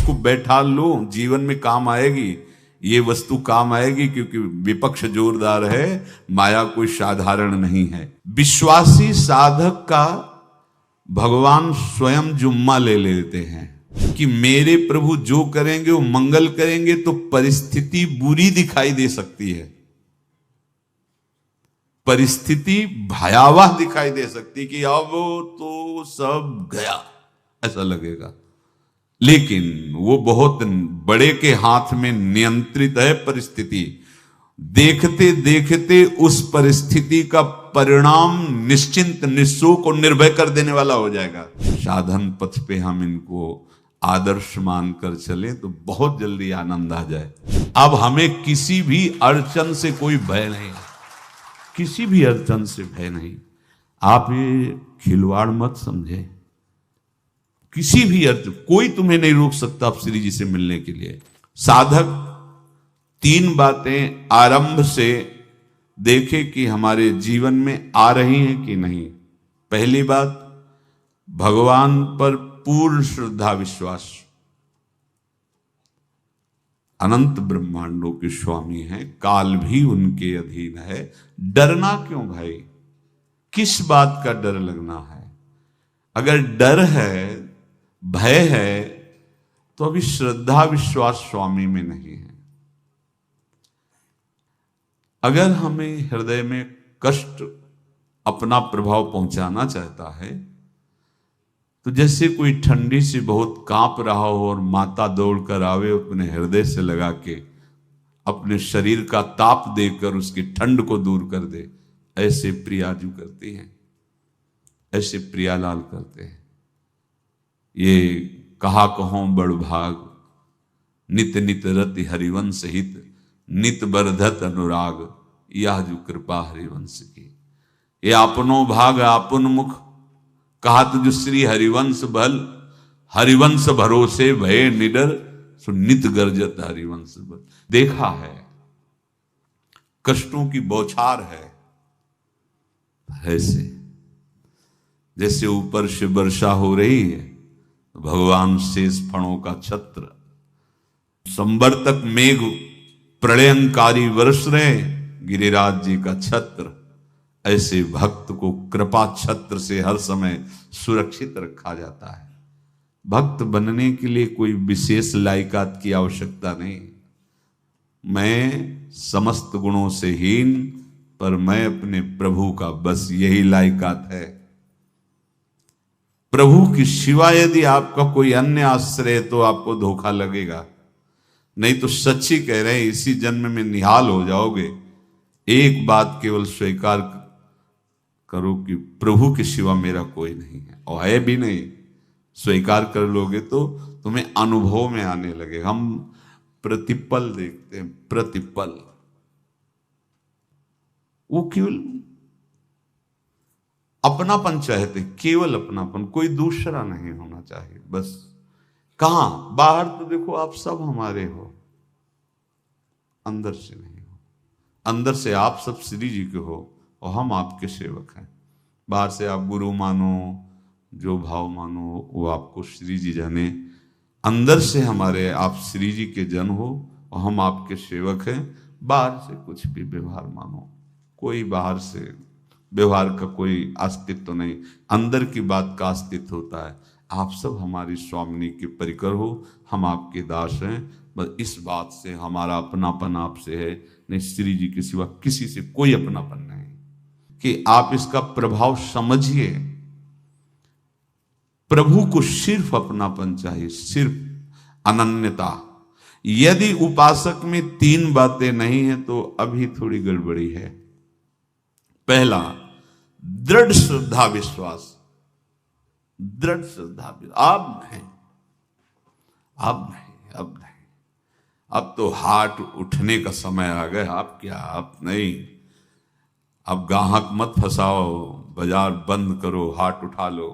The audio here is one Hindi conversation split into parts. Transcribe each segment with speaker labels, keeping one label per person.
Speaker 1: इसको बैठा लो, जीवन में काम आएगी, ये वस्तु काम आएगी, क्योंकि विपक्ष जोरदार है, माया कोई साधारण नहीं है। विश्वासी साधक का भगवान स्वयं जुम्मा ले लेते हैं कि मेरे प्रभु जो करेंगे वो मंगल करेंगे। तो परिस्थिति बुरी दिखाई दे सकती है, परिस्थिति भयावह दिखाई दे सकती कि अब तो सब गया, ऐसा लगेगा, लेकिन वो बहुत बड़े के हाथ में नियंत्रित है परिस्थिति। देखते देखते उस परिस्थिति का परिणाम निश्चिंत, निःशोक और निर्भय कर देने वाला हो जाएगा। साधन पथ पे हम इनको आदर्श मानकर चले तो बहुत जल्दी आनंद आ जाए। अब हमें किसी भी अड़चन से कोई भय नहीं, किसी भी अड़चन से भय नहीं। आप ये खिलवाड़ मत समझे, किसी भी अर्थ कोई तुम्हें नहीं रोक सकता आप श्री जी से मिलने के लिए। साधक 3 बातें आरंभ से देखे कि हमारे जीवन में आ रही हैं कि नहीं। पहली बात, भगवान पर पूर्ण श्रद्धा विश्वास। अनंत ब्रह्मांडों के स्वामी हैं, काल भी उनके अधीन है। डरना क्यों भाई, किस बात का डर लगना है? अगर डर है, भय है, तो अभी श्रद्धा विश्वास स्वामी में नहीं है। अगर हमें हृदय में कष्ट अपना प्रभाव पहुंचाना चाहता है, तो जैसे कोई ठंडी से बहुत कांप रहा हो और माता दौड़कर आवे, अपने हृदय से लगा के अपने शरीर का ताप देकर उसकी ठंड को दूर कर दे, ऐसे प्रियाजू करती हैं, ऐसे प्रियालाल करते हैं। ये कहा कहो बड़ भाग, नित नित रति हरिवंश हित, नित बरधत अनुराग, यह जो कृपा हरिवंश की। ये आपनो भाग आपन मुख, कहा तुझ श्री हरिवंश बल, हरिवंश भरोसे भय निडर, सो नित गर्जत हरिवंश बल। देखा है, कष्टों की बौछार है, ऐसे जैसे ऊपर से वर्षा हो रही है, भगवान शेष फणों का छत्र, संवर्तक मेघ प्रलयंकारी वर्ष रहे, गिरिराज जी का छत्र। ऐसे भक्त को कृपा छत्र से हर समय सुरक्षित रखा जाता है। भक्त बनने के लिए कोई विशेष लायकात की आवश्यकता नहीं। मैं समस्त गुणों से हीन, पर मैं अपने प्रभु का, बस यही लायकात है। प्रभु की सिवा यदि आपका कोई अन्य आश्रय है तो आपको धोखा लगेगा, नहीं तो सच्ची कह रहे हैं, इसी जन्म में निहाल हो जाओगे। एक बात केवल स्वीकार करो कि प्रभु के सिवा मेरा कोई नहीं है, और है भी नहीं। स्वीकार कर लोगे तो तुम्हें अनुभव में आने लगे। हम प्रतिपल देखते हैं, प्रतिपल, वो केवल अपनापन चाहते, केवल अपनापन, कोई दूसरा नहीं होना चाहिए। बस कहां बाहर तो देखो आप सब हमारे हो, अंदर से नहीं हो। अंदर से आप सब श्री जी के हो और हम आपके सेवक हैं। बाहर से आप गुरु मानो, जो भाव मानो, वो आपको श्री जी जाने। अंदर से हमारे आप श्री जी के जन हो और हम आपके सेवक हैं। बाहर से कुछ भी व्यवहार मानो, कोई बाहर से व्यवहार का कोई अस्तित्व नहीं, अंदर की बात का अस्तित्व होता है। आप सब हमारी स्वामिनी के परिकर हो, हम आपके दास हैं। बस इस बात से हमारा अपनापन आपसे है, नहीं श्री जी के सिवा किसी से कोई अपनापन नहीं। कि आप इसका प्रभाव समझिए। प्रभु को सिर्फ अपनापन चाहिए, सिर्फ अनन्यता। यदि उपासक में 3 बातें नहीं है तो अभी थोड़ी गड़बड़ी है। पहला, दृढ़ श्रद्धा विश्वास। दृढ़ श्रद्धा, अब नहीं, अब नहीं, अब नहीं, अब तो हाथ उठने का समय आ गया। अब क्या, अब नहीं, अब गाहक मत फंसाओ, बाजार बंद करो, हाथ उठा लो,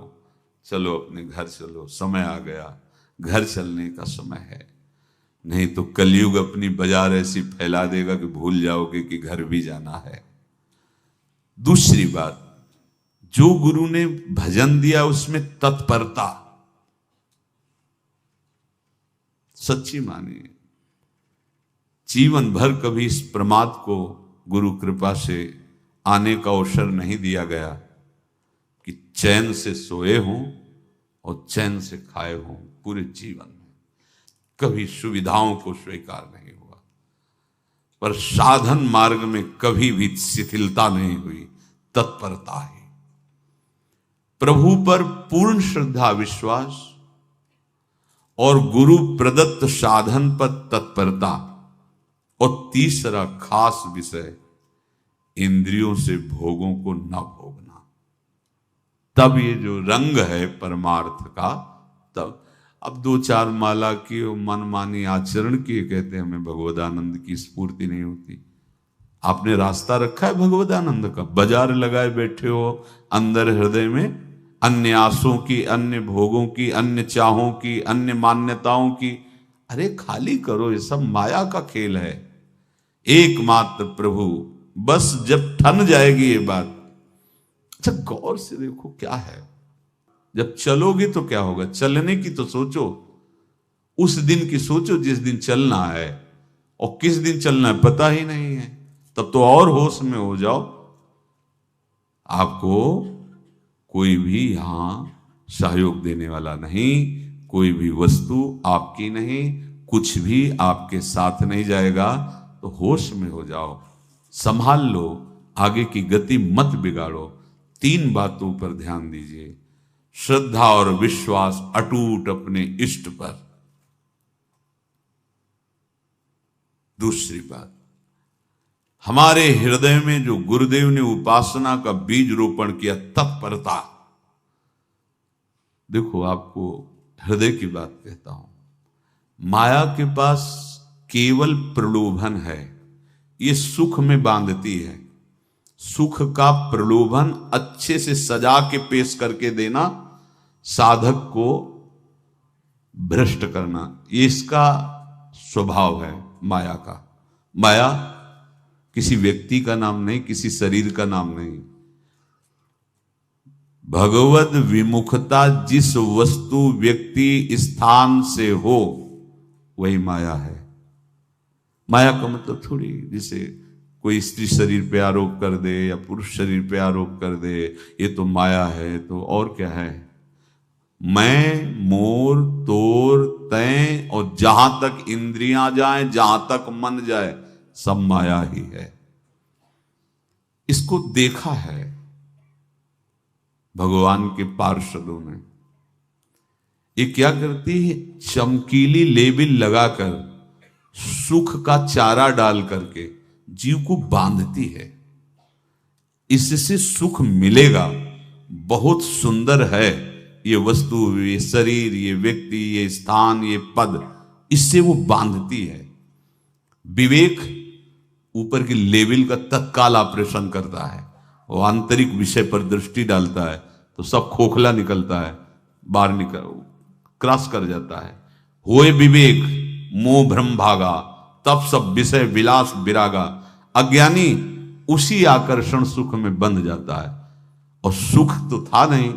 Speaker 1: चलो अपने घर चलो, समय आ गया, घर चलने का समय है। नहीं तो कलयुग अपनी बाजार ऐसी फैला देगा कि भूल जाओगे कि घर भी जाना है। दूसरी बात, जो गुरु ने भजन दिया उसमें तत्परता। सच्ची मानिए। जीवन भर कभी इस प्रमाद को गुरु कृपा से आने का अवसर नहीं दिया गया कि चैन से सोए हों और चैन से खाए हों। पूरे जीवन में कभी सुविधाओं को स्वीकार नहीं हुआ, पर साधन मार्ग में कभी भी शिथिलता नहीं हुई, तत्परता ही। प्रभु पर पूर्ण श्रद्धा विश्वास और गुरु प्रदत्त साधन पर तत्परता, और तीसरा खास विषय इंद्रियों से भोगों को न भोगना। तब ये जो रंग है परमार्थ का, तब अब 2-4 माला की और मनमानी आचरण की कहते हैं हमें भगवदानंद की स्फूर्ति नहीं होती। आपने रास्ता रखा है भगवदानंद का, बाजार लगाए बैठे हो अंदर हृदय में अन्य आसों की, अन्य भोगों की, अन्य चाहों की, अन्य मान्यताओं की। अरे खाली करो, ये सब माया का खेल है। एकमात्र प्रभु, बस जब ठन जाएगी ये बात। अच्छा गौर से देखो क्या है, जब चलोगे तो क्या होगा, चलने की तो सोचो, उस दिन की सोचो जिस दिन चलना है, और किस दिन चलना है पता ही नहीं है, तब तो और होश में हो जाओ। आपको कोई भी यहां सहयोग देने वाला नहीं, कोई भी वस्तु आपकी नहीं, कुछ भी आपके साथ नहीं जाएगा। तो होश में हो जाओ, संभाल लो, आगे की गति मत बिगाड़ो। 3 बातों पर ध्यान दीजिए, श्रद्धा और विश्वास अटूट अपने इष्ट पर। दूसरी बात, हमारे हृदय में जो गुरुदेव ने उपासना का बीज रोपण किया, तत्परता। देखो आपको हृदय की बात कहता हूं, माया के पास केवल प्रलोभन है, ये सुख में बांधती है। सुख का प्रलोभन अच्छे से सजा के पेश करके देना, साधक को भ्रष्ट करना, ये इसका स्वभाव है माया का। माया किसी व्यक्ति का नाम नहीं, किसी शरीर का नाम नहीं। भगवत विमुखता जिस वस्तु व्यक्ति स्थान से हो वही माया है। माया का मतलब थोड़ी जैसे कोई स्त्री शरीर पे आरोप कर दे या पुरुष शरीर पे आरोप कर दे, ये तो माया है, तो और क्या है। मैं, मोर, तोर, तय और जहां तक इंद्रियां जाएं, जहां तक मन जाए, सब माया ही है। इसको देखा है भगवान के पार्षदों ने। ये क्या करती है, चमकीली लेबिल लगाकर, सुख का चारा डाल करके जीव को बांधती है। इससे सुख मिलेगा, बहुत सुंदर है ये वस्तु, ये शरीर, ये व्यक्ति, ये स्थान, ये पद, इससे वो बांधती है। विवेक ऊपर की लेवल का तत्काल ऑपरेशन करता है, वो आंतरिक विषय पर दृष्टि डालता है तो सब खोखला निकलता है, बाहर निकल क्रॉस कर जाता है। होए विवेक मोह भ्रम भागा, तब सब विषय विलास विरागा। अज्ञानी उसी आकर्षण सुख में बंध जाता है, और सुख तो था नहीं,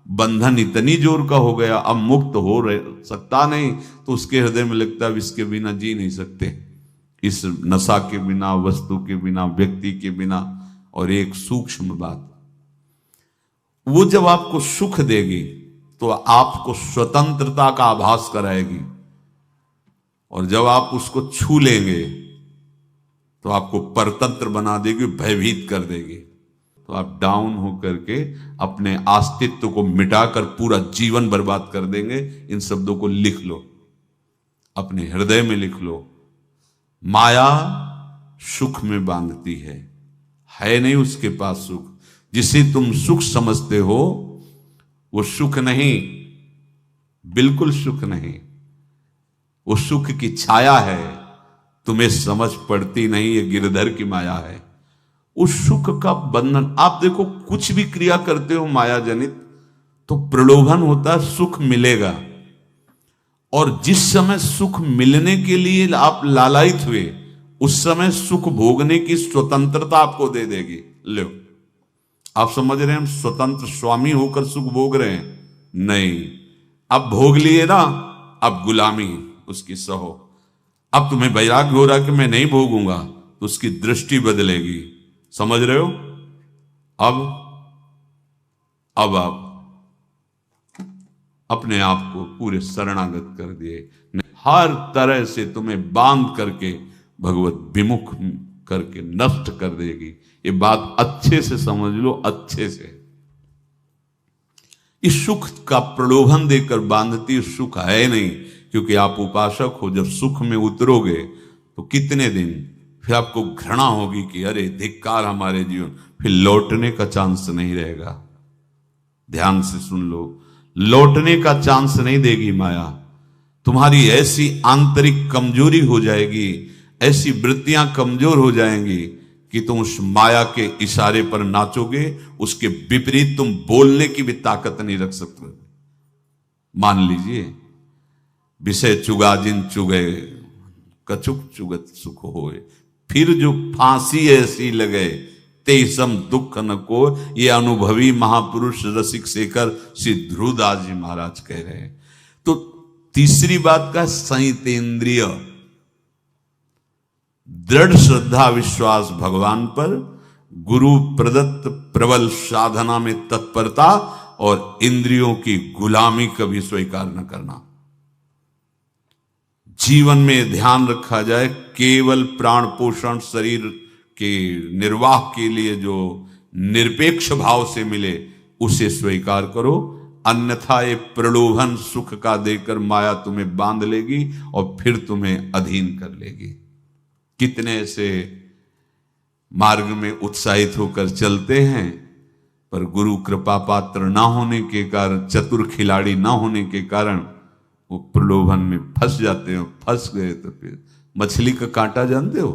Speaker 1: बंधन इतनी जोर का हो गया, अब मुक्त हो सकता नहीं, तो उसके हृदय में लगता है इसके बिना जी नहीं सकते, इस नशा के बिना, वस्तु के बिना, व्यक्ति के बिना। और एक सूक्ष्म बात, वो जब आपको सुख देगी तो आपको स्वतंत्रता का आभास कराएगी, और जब आप उसको छू लेंगे तो आपको परतंत्र बना देगी, भयभीत कर देगी। तो आप डाउन होकर के अपने अस्तित्व को मिटाकर पूरा जीवन बर्बाद कर देंगे। इन शब्दों को लिख लो, अपने हृदय में लिख लो। माया सुख में बांधती है नहीं उसके पास सुख। जिसे तुम सुख समझते हो वो सुख नहीं, बिल्कुल सुख नहीं, वो सुख की छाया है, तुम्हें समझ पड़ती नहीं, ये गिरधर की माया है। उस सुख का बंधन, आप देखो कुछ भी क्रिया करते हो माया जनित तो प्रलोभन होता है, सुख मिलेगा, और जिस समय सुख मिलने के लिए आप लालायित हुए उस समय सुख भोगने की स्वतंत्रता आपको दे देगी। लो, आप समझ रहे हैं हम स्वतंत्र स्वामी होकर सुख भोग रहे हैं? नहीं, अब भोग लिए ना, अब गुलामी, उसकी सहो। अब तुम्हें वैराग्य हो रहा कि मैं नहीं भोगूंगा, तो उसकी दृष्टि बदलेगी। समझ रहे हो? अब आप अपने आप को पूरे शरणागत कर दिए, हर तरह से तुम्हें बांध करके भगवत विमुख करके नष्ट कर देगी। ये बात अच्छे से समझ लो, अच्छे से। इस सुख का प्रलोभन देकर बांधती सुख है नहीं, क्योंकि आप उपासक हो। जब सुख में उतरोगे तो कितने दिन फिर आपको घृणा होगी कि अरे धिक्कार हमारे जीवन, फिर लौटने का चांस नहीं रहेगा। ध्यान से सुन लो, लौटने का चांस नहीं देगी माया। तुम्हारी ऐसी आंतरिक कमजोरी हो जाएगी, ऐसी वृत्तियां कमजोर हो जाएंगी कि तुम उस माया के इशारे पर नाचोगे, उसके विपरीत तुम बोलने की भी ताकत नहीं रख सकते। मान लीजिए, विषय चुगा जिन चुगे, कछुक चुगत सुख होए, फिर जो फांसी ऐसी लगे तेसम दुख न को। ये अनुभवी महापुरुष रसिक शेखर श्री ध्रुवदास जी महाराज कह रहे हैं। तो तीसरी बात का संयतेंद्रिय, दृढ़ श्रद्धा विश्वास भगवान पर, गुरु प्रदत्त प्रबल साधना में तत्परता, और इंद्रियों की गुलामी कभी स्वीकार न करना। जीवन में ध्यान रखा जाए, केवल प्राण पोषण शरीर के निर्वाह के लिए जो निरपेक्ष भाव से मिले उसे स्वीकार करो, अन्यथा ये प्रलोभन सुख का देकर माया तुम्हें बांध लेगी और फिर तुम्हें अधीन कर लेगी। कितने ऐसे मार्ग में उत्साहित होकर चलते हैं, पर गुरु कृपा पात्र ना होने के कारण, चतुर खिलाड़ी ना होने के कारण वो प्रलोभन में फंस जाते हैं। फंस गए तो फिर मछली का कांटा जानते हो,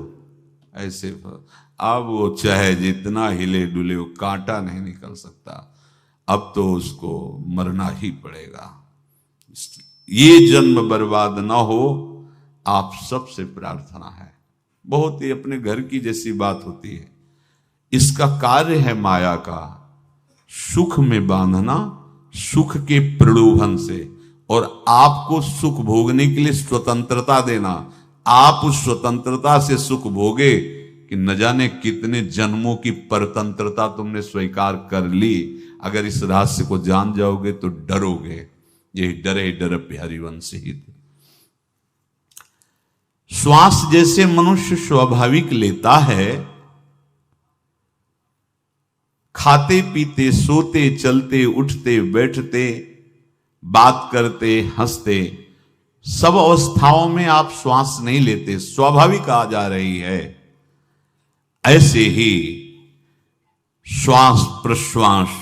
Speaker 1: ऐसे अब वो चाहे जितना हिले डुले वो कांटा नहीं निकल सकता, अब तो उसको मरना ही पड़ेगा। ये जन्म बर्बाद ना हो, आप सबसे प्रार्थना है। बहुत ही अपने घर की जैसी बात होती है। इसका कार्य है माया का सुख में बांधना, सुख के प्रलोभन से, और आपको सुख भोगने के लिए स्वतंत्रता देना। आप उस स्वतंत्रता से सुख भोगे कि न जाने कितने जन्मों की परतंत्रता तुमने स्वीकार कर ली। अगर इस रहस्य को जान जाओगे तो डरोगे। ये डरे डर हरिवंश ही। श्वास जैसे मनुष्य स्वाभाविक लेता है, खाते पीते सोते चलते उठते बैठते बात करते हंसते, सब अवस्थाओं में आप श्वास नहीं लेते, स्वाभाविक आ जा रही है। ऐसे ही श्वास प्रश्वास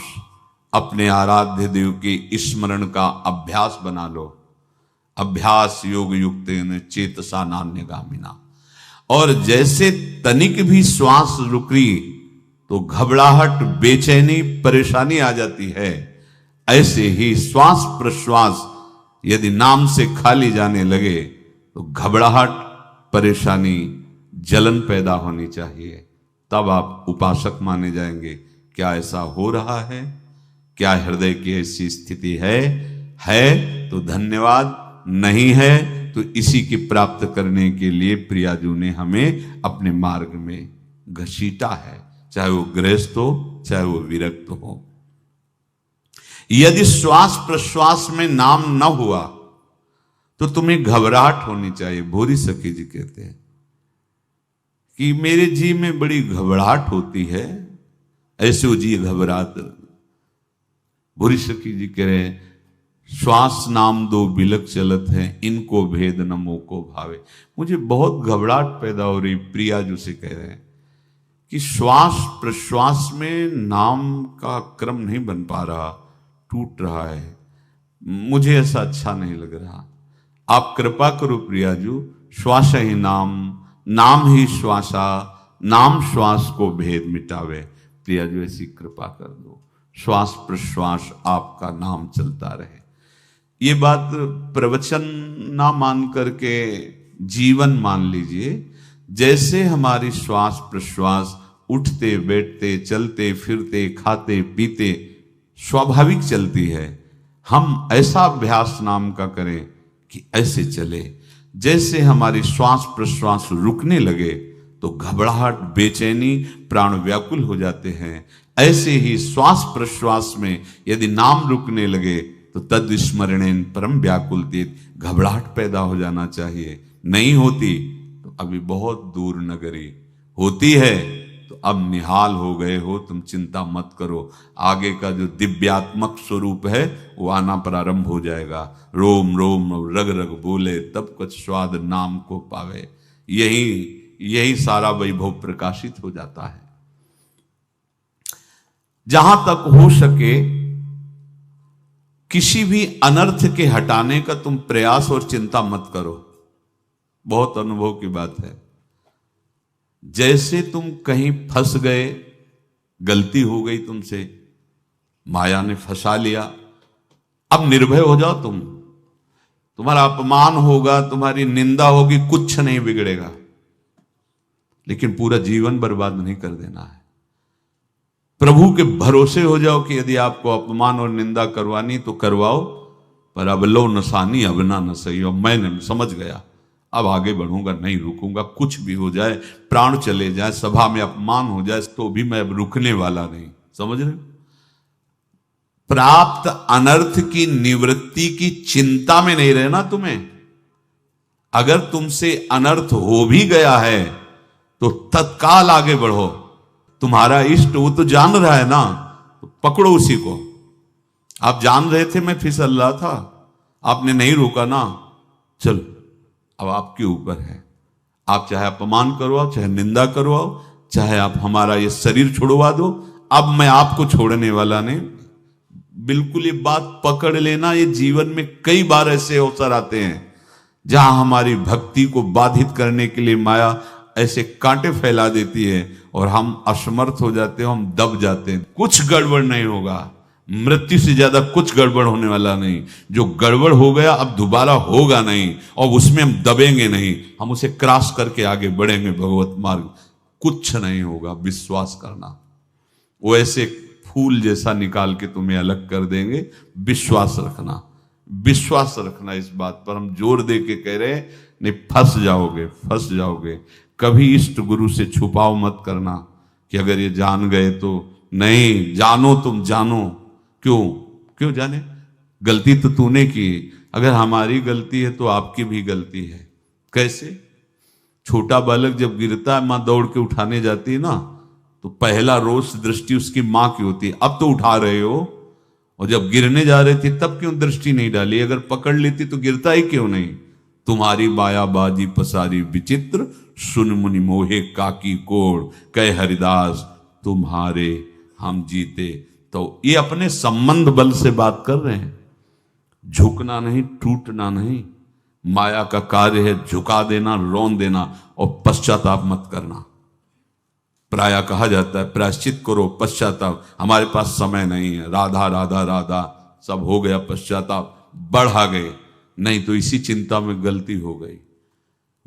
Speaker 1: अपने आराध्य देव के स्मरण का अभ्यास बना लो। अभ्यास योग युक्तेन चेतसा नान्यगामिना। और जैसे तनिक भी श्वास रुकी तो घबराहट, बेचैनी, परेशानी आ जाती है, ऐसे ही श्वास प्रश्वास यदि नाम से खाली जाने लगे तो घबराहट, परेशानी, जलन पैदा होनी चाहिए। तब आप उपासक माने जाएंगे। क्या ऐसा हो रहा है? क्या हृदय की ऐसी स्थिति है तो धन्यवाद, नहीं है तो इसी की प्राप्त करने के लिए प्रियाजू ने हमें अपने मार्ग में घसीटा है, चाहे वो गृहस्थ हो चाहे वो विरक्त हो। यदि श्वास प्रश्वास में नाम न हुआ तो तुम्हें घबराहट होनी चाहिए। भूरी सखी जी कहते हैं कि मेरे जी में बड़ी घबराहट होती है, ऐसे वो जी घबरात। भूरी सखी जी कह रहे हैं, श्वास नाम दो बिलक चलत है, इनको भेद न मोको भावे। मुझे बहुत घबराहट पैदा हो रही। प्रिया जो से कह रहे हैं कि श्वास प्रश्वास में नाम का क्रम नहीं बन पा रहा, टूट रहा है, मुझे ऐसा अच्छा नहीं लग रहा। आप कृपा करो प्रियाजू, श्वास ही नाम, नाम ही श्वासा, नाम श्वास को भेद मिटावे। प्रियाजू ऐसी कृपा कर दो, श्वास प्रश्वास आपका नाम चलता रहे। ये बात प्रवचन ना मान करके जीवन मान लीजिए। जैसे हमारी श्वास प्रश्वास उठते बैठते चलते फिरते खाते पीते स्वाभाविक चलती है, हम ऐसा अभ्यास नाम का करें कि ऐसे चले। जैसे हमारी श्वास प्रश्वास रुकने लगे तो घबराहट, बेचैनी, प्राण व्याकुल हो जाते हैं, ऐसे ही श्वास प्रश्वास में यदि नाम रुकने लगे तो तद स्मरणेन परम व्याकुलतीत, घबराहट पैदा हो जाना चाहिए। नहीं होती तो अभी बहुत दूर नगरी, होती है तो अब निहाल हो गए हो, तुम चिंता मत करो। आगे का जो दिव्यात्मक स्वरूप है वो आना प्रारंभ हो जाएगा। रोम रोम रग रग बोले तब कुछ स्वाद नाम को पावे, यही सारा वैभव प्रकाशित हो जाता है। जहां तक हो सके किसी भी अनर्थ के हटाने का तुम प्रयास और चिंता मत करो। बहुत अनुभव की बात है। जैसे तुम कहीं फंस गए, गलती हो गई तुमसे, माया ने फंसा लिया, अब निर्भय हो जाओ। तुम्हारा अपमान होगा, तुम्हारी निंदा होगी, कुछ नहीं बिगड़ेगा, लेकिन पूरा जीवन बर्बाद नहीं कर देना है। प्रभु के भरोसे हो जाओ कि यदि आपको अपमान और निंदा करवानी तो करवाओ, पर अब लो नसानी अब ना न सही। और मैंने समझ गया, अब आगे बढ़ूंगा, नहीं रुकूंगा। कुछ भी हो जाए, प्राण चले जाए, सभा में अपमान हो जाए, तो भी मैं अब रुकने वाला नहीं। समझ रहे? प्राप्त अनर्थ की निवृत्ति की चिंता में नहीं रहना तुम्हें। अगर तुमसे अनर्थ हो भी गया है तो तत्काल आगे बढ़ो। तुम्हारा इष्ट वो तो जान रहा है ना, तो पकड़ो उसी को। आप जान रहे थे मैं फिसल रहा था, आपने नहीं रोका ना, चलो अब आपके ऊपर है। आप चाहे अपमान करवाओ, चाहे निंदा करवाओ, चाहे आप हमारा ये शरीर छुड़वा दो, अब मैं आपको छोड़ने वाला नहीं। बिल्कुल ये बात पकड़ लेना। ये जीवन में कई बार ऐसे अवसर आते हैं जहां हमारी भक्ति को बाधित करने के लिए माया ऐसे कांटे फैला देती है और हम असमर्थ हो जाते हैं, हम दब जाते हैं। कुछ गड़बड़ नहीं होगा, मृत्यु से ज्यादा कुछ गड़बड़ होने वाला नहीं। जो गड़बड़ हो गया अब दोबारा होगा नहीं, और उसमें हम दबेंगे नहीं, हम उसे क्रॉस करके आगे बढ़ेंगे भगवत मार्ग। कुछ नहीं होगा, विश्वास करना। वो ऐसे फूल जैसा निकाल के तुम्हें अलग कर देंगे। विश्वास रखना, विश्वास रखना। इस बात पर हम जोर दे के कह रहे हैं, नहीं फंस जाओगे, फंस जाओगे। कभी इष्ट गुरु से छुपाओ मत करना कि अगर ये जान गए तो। नहीं, जानो, तुम जानो। क्यों जाने? गलती तो तूने की। अगर हमारी गलती है तो आपकी भी गलती है। कैसे? छोटा बालक जब गिरता है, मां दौड़ के उठाने जाती है ना, तो पहला रोष दृष्टि उसकी मां की होती है। अब तो उठा रहे हो, और जब गिरने जा रहे थे तब क्यों दृष्टि नहीं डाली? अगर पकड़ लेती तो गिरता ही क्यों नहीं? तुम्हारी मायाबाजी पसारी विचित्र, सुन मुनि मोहे काकी कोड़, कह हरिदास तुम्हारे हम जीते। तो ये अपने संबंध बल से बात कर रहे हैं। झुकना नहीं, टूटना नहीं। माया का कार्य है झुका देना, रौन देना, और पश्चाताप मत करना। प्राय कहा जाता है प्रायश्चित करो, पश्चाताप। हमारे पास समय नहीं है। राधा राधा राधा सब हो गया, पश्चाताप बढ़ा गए। नहीं तो इसी चिंता में गलती हो गई।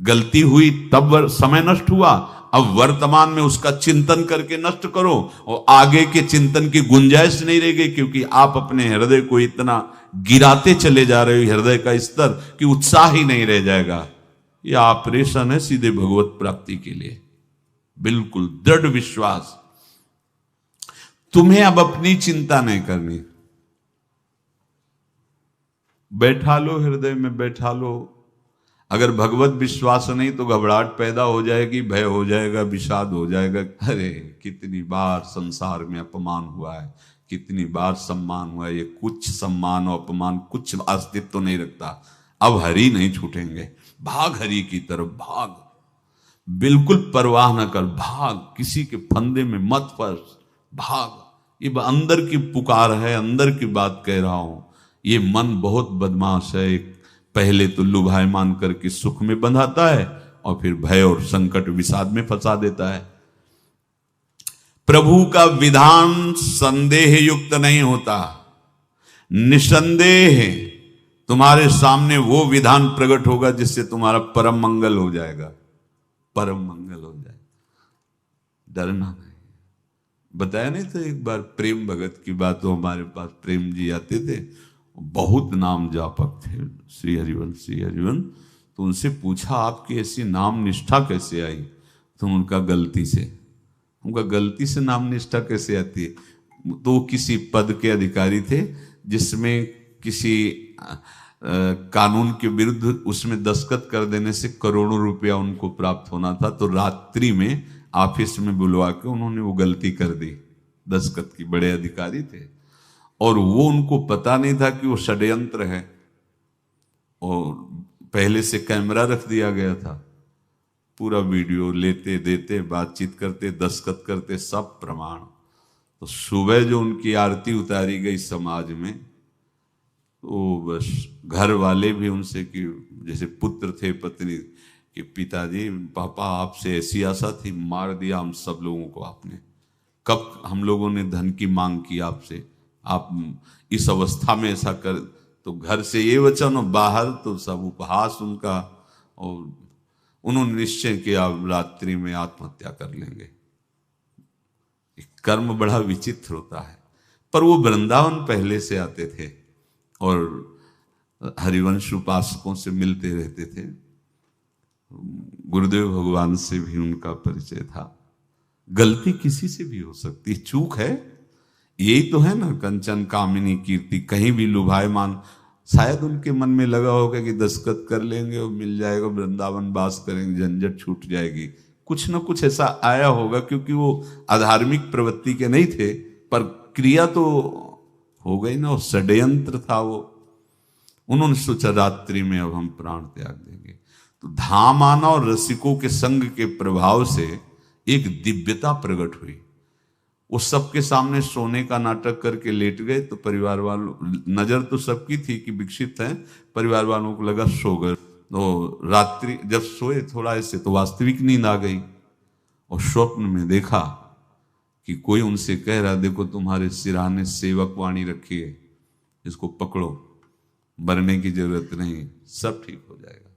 Speaker 1: गलती हुई तब समय नष्ट हुआ, अब वर्तमान में उसका चिंतन करके नष्ट करो, और आगे के चिंतन की गुंजाइश नहीं रह गई, क्योंकि आप अपने हृदय को इतना गिराते चले जा रहे हो, हृदय का स्तर, कि उत्साह ही नहीं रह जाएगा। यह ऑपरेशन है सीधे भगवत प्राप्ति के लिए। बिल्कुल दृढ़ विश्वास। तुम्हें अब अपनी चिंता नहीं करनी। बैठा लो, हृदय में बैठा लो। अगर भगवत विश्वास नहीं तो घबराहट पैदा हो जाएगी, भय हो जाएगा, विषाद हो जाएगा। अरे कितनी बार संसार में अपमान हुआ है, कितनी बार सम्मान हुआ है। ये कुछ सम्मान और अपमान कुछ अस्तित्व तो नहीं रखता। अब हरि नहीं छूटेंगे। भाग हरि की तरफ, भाग। बिल्कुल परवाह न कर, भाग। किसी के फंदे में मत फंस, भाग। ये अंदर की पुकार है, अंदर की बात कह रहा हूं। ये मन बहुत बदमाश है। पहले तो लुभायमान करके सुख में बंधाता है, और फिर भय और संकट विषाद में फंसा देता है। प्रभु का विधान संदेह युक्त नहीं होता। निसंदेह तुम्हारे सामने वो विधान प्रकट होगा जिससे तुम्हारा परम मंगल हो जाएगा, परम मंगल हो जाएगा। डरना नहीं। बताया नहीं था एक बार प्रेम भगत की बात। तो हमारे पास प्रेम जी आते थे, बहुत नाम जापक थे, श्री हरिवंश, श्री हरिवंश। तो उनसे पूछा आपकी ऐसी नाम निष्ठा कैसे आई? तो उनका गलती से। उनका गलती से नाम निष्ठा कैसे आती है? तो वो किसी पद के अधिकारी थे जिसमें किसी कानून के विरुद्ध उसमें दस्तखत कर देने से करोड़ों रुपया उनको प्राप्त होना था। तो रात्रि में ऑफिस में बुलवा के उन्होंने वो गलती कर दी दस्तखत की। बड़े अधिकारी थे और वो उनको पता नहीं था कि वो षड्यंत्र है, और पहले से कैमरा रख दिया गया था। पूरा वीडियो लेते देते, बातचीत करते, दस्तखत करते, सब प्रमाण। तो सुबह जो उनकी आरती उतारी गई समाज में, तो बस घर वाले भी उनसे कि जैसे पुत्र थे पत्नी कि पिताजी पापा आपसे ऐसी आशा थी, मार दिया हम सब लोगों को आपने। कब हम लोगों ने धन की मांग की आपसे, आप इस अवस्था में ऐसा कर। तो घर से ये वचन और बाहर तो सब उपहास उनका, और उन्होंने निश्चय किया अब रात्रि में आत्महत्या कर लेंगे। कर्म बड़ा विचित्र होता है। पर वो वृंदावन पहले से आते थे और हरिवंश उपासकों से मिलते रहते थे। गुरुदेव भगवान से भी उनका परिचय था। गलती किसी से भी हो सकती, चूक है, यही तो है ना। कंचन कामिनी कीर्ति, कहीं भी लुभायमान। शायद उनके मन में लगा होगा कि दस्तखत कर लेंगे और मिल जाएगा, वृंदावन वास करेंगे, झंझट छूट जाएगी। कुछ ना कुछ ऐसा आया होगा, क्योंकि वो अधार्मिक प्रवृत्ति के नहीं थे, पर क्रिया तो हो गई ना, षड्यंत्र था वो। उन्होंने सोचा रात्रि में अब हम प्राण त्याग देंगे। तो धाम आना और रसिकों के संग के प्रभाव से एक दिव्यता प्रकट हुई। वो सबके सामने सोने का नाटक करके लेट गए। तो परिवार वालों, नजर तो सबकी थी कि विकसित है, परिवार वालों को लगा सो गए। तो रात्रि जब सोए थोड़ा ऐसे, तो वास्तविक नींद आ गई और स्वप्न में देखा कि कोई उनसे कह रहा, देखो तुम्हारे सिरहाने सेवक वाणी रखी है, इसको पकड़ो, मरने की जरूरत नहीं, सब ठीक हो जाएगा।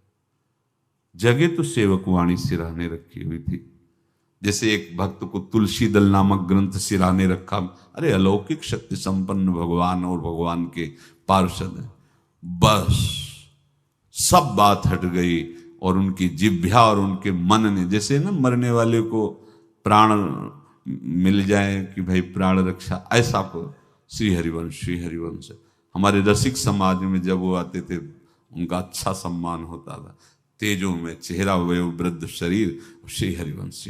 Speaker 1: जगह तो सेवक वाणी सिरहाने रखी हुई थी। जैसे एक भक्त को तुलसी दल नामक ग्रंथ सिरहाने रखा। अरे अलौकिक शक्ति संपन्न भगवान और भगवान के पार्षद हैं। बस सब बात हट गई और उनकी जिह्वा और उनके मन ने, जैसे ना मरने वाले को प्राण मिल जाए कि भाई प्राण रक्षा, ऐसा को श्री हरिवंश हमारे रसिक समाज में जब वो आते थे उनका अच्छा सम्मान होता था। तेजो में चेहरा, वयो वृद्ध शरीर, श्री हरिवंश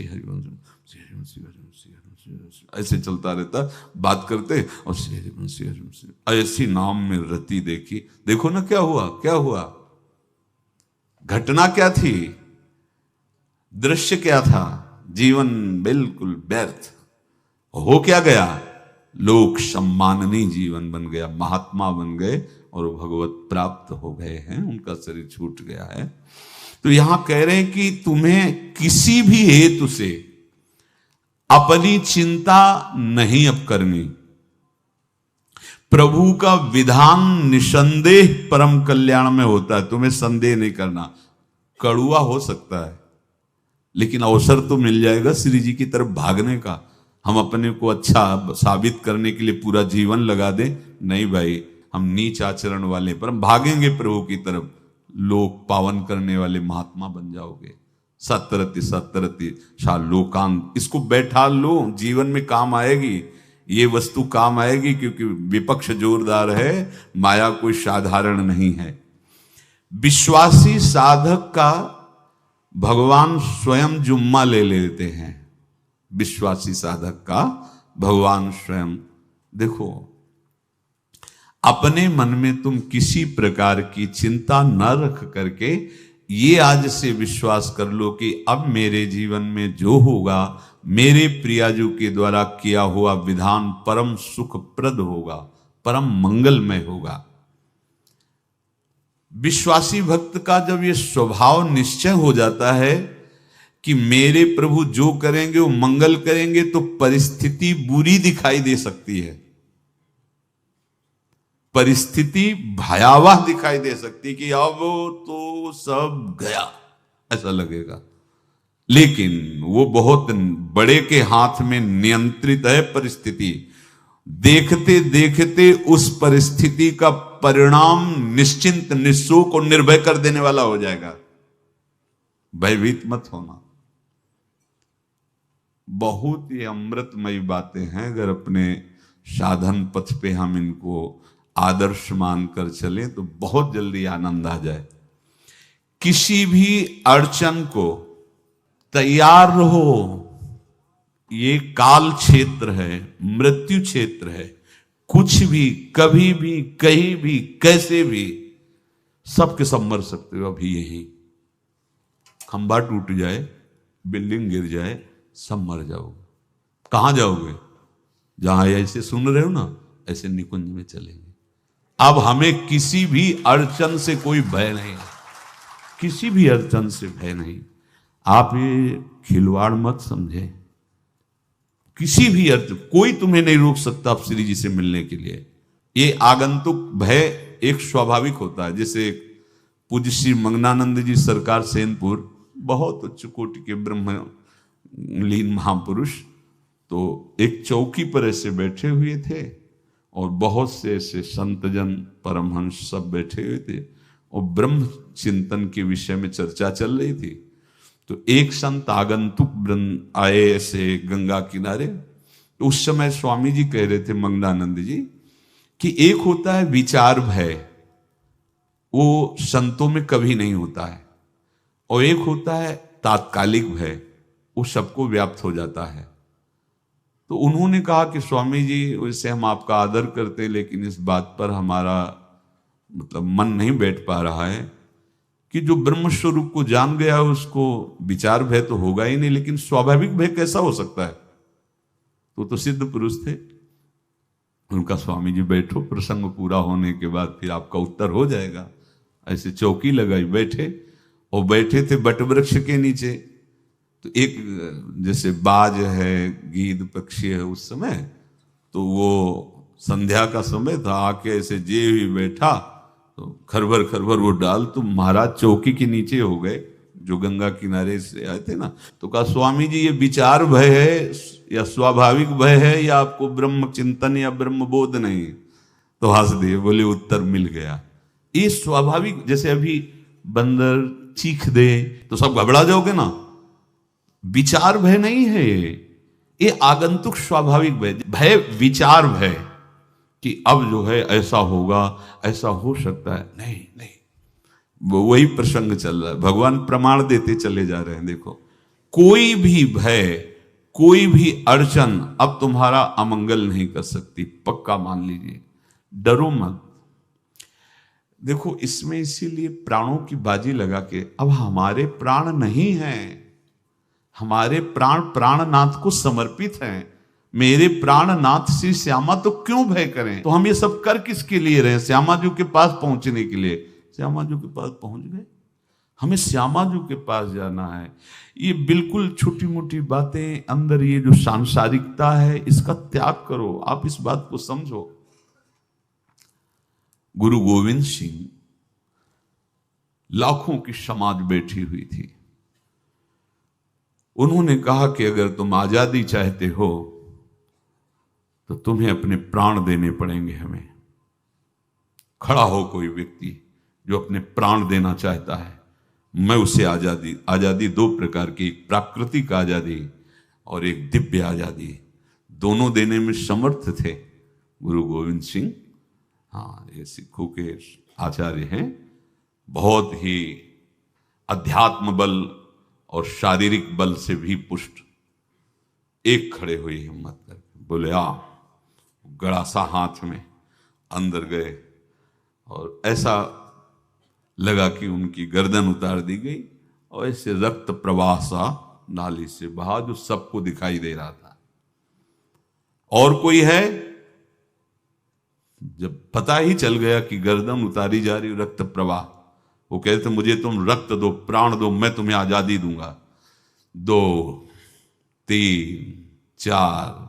Speaker 1: ऐसे चलता रहता, बात करते और श्री हरिवंश ऐसी नाम में रति देखी। देखो ना क्या हुआ, घटना क्या थी, दृश्य क्या था, जीवन बिल्कुल व्यर्थ हो क्या गया, लोक सम्माननीय जीवन बन गया, महात्मा बन गए और भगवत प्राप्त हो गए हैं, उनका शरीर छूट गया है। तो यहां कह रहे हैं कि तुम्हें किसी भी हेतु से अपनी चिंता नहीं अब करनी। प्रभु का विधान निसंदेह परम कल्याण में होता है, तुम्हें संदेह नहीं करना। कड़ुआ हो सकता है लेकिन अवसर तो मिल जाएगा श्री जी की तरफ भागने का। हम अपने को अच्छा साबित करने के लिए पूरा जीवन लगा दें, नहीं भाई, हम नीच आचरण वाले पर हम भागेंगे प्रभु की तरफ, लोक पावन करने वाले महात्मा बन जाओगे। सतरति शा लोकांत, इसको बैठा लो, जीवन में काम आएगी, ये वस्तु काम आएगी, क्योंकि विपक्ष जोरदार है, माया कोई साधारण नहीं है। विश्वासी साधक का भगवान स्वयं जुम्मा ले लेते हैं। विश्वासी साधक का भगवान स्वयं, देखो अपने मन में तुम किसी प्रकार की चिंता न रख करके ये आज से विश्वास कर लो कि अब मेरे जीवन में जो होगा, मेरे प्रियाजू के द्वारा किया हुआ विधान परम सुखप्रद होगा, परम मंगलमय होगा। विश्वासी भक्त का जब ये स्वभाव निश्चय हो जाता है कि मेरे प्रभु जो करेंगे वो मंगल करेंगे, तो परिस्थिति बुरी दिखाई दे सकती है, परिस्थिति भयावह दिखाई दे सकती कि अब तो सब गया, ऐसा लगेगा। लेकिन वो बहुत बड़े के हाथ में नियंत्रित है परिस्थिति। देखते देखते उस परिस्थिति का परिणाम निश्चिंत, निःशोक और निर्भय कर देने वाला हो जाएगा। भयभीत मत होना। बहुत ही अमृतमयी बातें हैं, अगर अपने साधन पथ पे हम इनको आदर्श मानकर चलें तो बहुत जल्दी आनंद आ जाए। किसी भी अड़चन को तैयार रहो, ये काल क्षेत्र है, मृत्यु क्षेत्र है। कुछ भी, कभी भी, कहीं भी, कैसे भी, सबके सब मर सकते हो। अभी यही खंबा टूट जाए, बिल्डिंग गिर जाए, सब मर जाओगे। कहां जाओगे? जहां ऐसे सुन रहे हो ना, ऐसे निकुंज में चलेंगे। अब हमें किसी भी अड़चन से कोई भय नहीं, किसी भी अड़चन से भय नहीं। आप ये खिलवाड़ मत समझे। किसी भी अर्थ कोई तुम्हें नहीं रोक सकता आप श्री जी से मिलने के लिए। ये आगंतुक भय एक स्वाभाविक होता है। जैसे पूज्य श्री मंगनानंद जी सरकार सेनपुर, बहुत उच्च कोटि के ब्रह्मलीन महापुरुष, तो एक चौकी पर ऐसे बैठे हुए थे और बहुत से ऐसे संतजन परमहंस सब बैठे हुए थे और ब्रह्म चिंतन के विषय में चर्चा चल रही थी। तो एक संत आगंतुक वृंद आए ऐसे गंगा किनारे। तो उस समय स्वामी जी कह रहे थे मंगनानंद जी कि एक होता है विचार भय, वो संतों में कभी नहीं होता है, और एक होता है तात्कालिक भय, वो सबको व्याप्त हो जाता है। तो उन्होंने कहा कि स्वामी जी, वैसे हम आपका आदर करते हैं, लेकिन इस बात पर हमारा मतलब मन नहीं बैठ पा रहा है कि जो ब्रह्म स्वरूप को जान गया है उसको विचार भय तो होगा ही नहीं, लेकिन स्वाभाविक भय कैसा हो सकता है? तो सिद्ध पुरुष थे। उनका स्वामी जी बैठो, प्रसंग पूरा होने के बाद फिर आपका उत्तर हो जाएगा। ऐसे चौकी लगाई, बैठे, और बैठे थे बटवृक्ष के नीचे। तो एक जैसे बाज है, गीद पक्षी है, उस समय तो वो संध्या का समय था, आके ऐसे जे ही बैठा तो खरबर खरबर वो डाल, तो महाराज चौकी के नीचे हो गए, जो गंगा किनारे से आए थे ना। तो कहा स्वामी जी ये विचार भय है या स्वाभाविक भय है या आपको ब्रह्म चिंतन या ब्रह्म बोध नहीं? तो हंस दिए, बोले उत्तर मिल गया। ये स्वाभाविक, जैसे अभी बंदर चीख दे तो सब घबरा जाओगे ना, विचार भय नहीं है ये आगंतुक स्वाभाविक भय। भय विचार भय कि अब जो है ऐसा होगा, ऐसा हो सकता है, नहीं नहीं, वही प्रसंग चल रहा है। भगवान प्रमाण देते चले जा रहे हैं। देखो, कोई भी भय, कोई भी अड़चन अब तुम्हारा अमंगल नहीं कर सकती, पक्का मान लीजिए। डरो मत। देखो, इसमें इसीलिए प्राणों की बाजी लगा के, अब हमारे प्राण नहीं हैं, हमारे प्राण प्राणनाथ को समर्पित हैं। मेरे प्राणनाथ श्री श्यामा, तो क्यों भय करें? तो हम ये सब कर किसके लिए रहे? श्यामा जी के पास पहुंचने के लिए। श्यामा जी के पास पहुंच गए, हमें श्यामा जी के पास जाना है। ये बिल्कुल छोटी मोटी बातें, अंदर ये जो सांसारिकता है, इसका त्याग करो। आप इस बात को समझो। गुरु गोविंद सिंह, लाखों की समाज बैठी हुई थी। उन्होंने कहा कि अगर तुम आजादी चाहते हो तो तुम्हें अपने प्राण देने पड़ेंगे। हमें खड़ा हो कोई व्यक्ति जो अपने प्राण देना चाहता है, मैं उसे आजादी, आजादी दो प्रकार की, एक प्राकृतिक आजादी और एक दिव्य आजादी, दोनों देने में समर्थ थे गुरु गोविंद सिंह। हाँ, ये सिखों के आचार्य हैं, बहुत ही अध्यात्म बल और शारीरिक बल से भी पुष्ट। एक खड़े हुए हिम्मत करके, बोले आ, गड़ासा हाथ में अंदर गए और ऐसा लगा कि उनकी गर्दन उतार दी गई और ऐसे रक्त प्रवाह सा नाली से बहा, जो सबको दिखाई दे रहा था। और कोई है? जब पता ही चल गया कि गर्दन उतारी जा रही, रक्त प्रवाह, वो कहते मुझे तुम रक्त दो, प्राण दो, मैं तुम्हें आजादी दूंगा। 2 3 4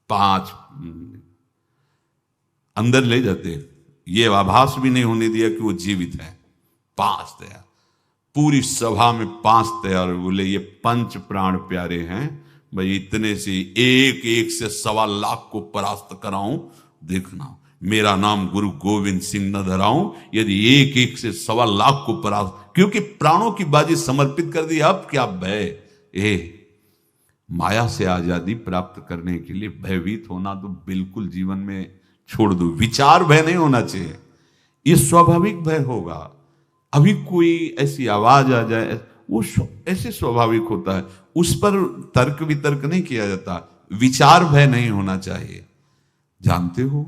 Speaker 1: 5 अंदर ले जाते, ये आभास भी नहीं होने दिया कि वो जीवित है। 5 तैयार, पूरी सभा में 5 तैयार। बोले ये पंच प्राण प्यारे हैं भाई, इतने से एक एक से 1.25 लाख को परास्त कराऊं, देखना। मेरा नाम गुरु गोविंद सिंह न धराऊं, यदि एक एक से 1.25 को परास्त, क्योंकि प्राणों की बाजी समर्पित कर दी। अब क्या भय, माया से आजादी प्राप्त करने के लिए भयभीत होना तो बिल्कुल जीवन में छोड़ दो। विचार भय नहीं होना चाहिए, ये स्वाभाविक भय होगा। अभी कोई ऐसी आवाज आ जाए, वो ऐसे स्वाभाविक होता है, उस पर तर्क वितर्क नहीं किया जाता। विचार भय नहीं होना चाहिए। जानते हो,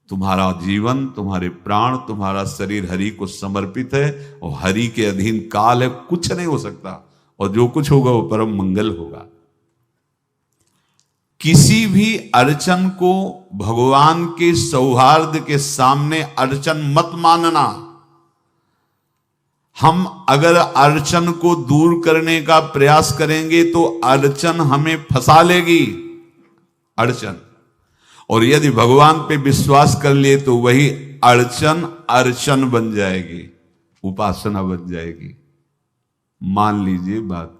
Speaker 1: तुम्हारा जीवन, तुम्हारे प्राण, तुम्हारा शरीर हरि को समर्पित है और हरि के अधीन काल है, कुछ नहीं हो सकता, और जो कुछ होगा वो परम मंगल होगा। किसी भी अड़चन को भगवान के सौहार्द के सामने अड़चन मत मानना। हम अगर अड़चन को दूर करने का प्रयास करेंगे तो अड़चन हमें फंसा लेगी, अड़चन। और यदि भगवान पे विश्वास कर लिए तो वही अड़चन अर्चन बन जाएगी, उपासना बन जाएगी। मान लीजिए बात।